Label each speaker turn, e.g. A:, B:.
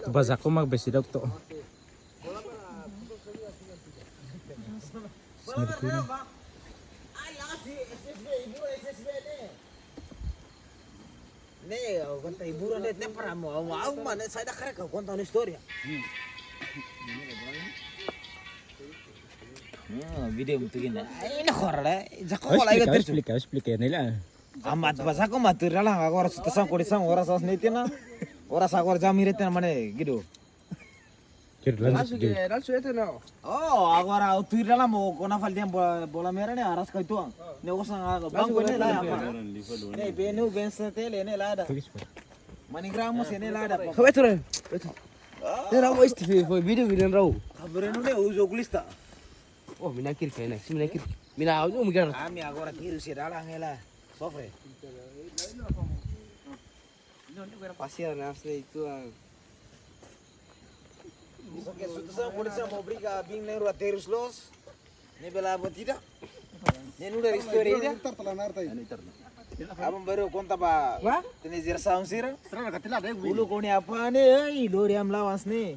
A: Baza ko magbesi daw to.
B: Nee, conta hiburan deh, nem pernah mau mana saya dah kerek conta una storia. Video begini. Ini horror Jacob lagi terus.
A: Explica nila.
B: Amat bahasa ko matur lah agora situação condição ora sas nitina. Ora sa agora jam irete mane gitu. Oh, agora o tuir lá mo kona faldiam bola mera ne aras kai tuang. Ne osang bang ne la apa. Ne benu bensa tele ne la da. Manigramos ne la da.
C: Betul. Ini rawa istifi video raw.
B: Kabrenu ne uzo glista.
C: Oh, minakir kayaknya. Si minakir. Mina aku mikir.
B: Kami agora tiru si dalang ela. Sofre.
C: Pasir nasne itu.
B: Porque situação condição mo briga bing ne rua terus los. Ne bela batida. Ne nu dari story ida. Abang baru konta ba. Tene zir sound sira. Ulu kone apa ne? Lori am lawas ne.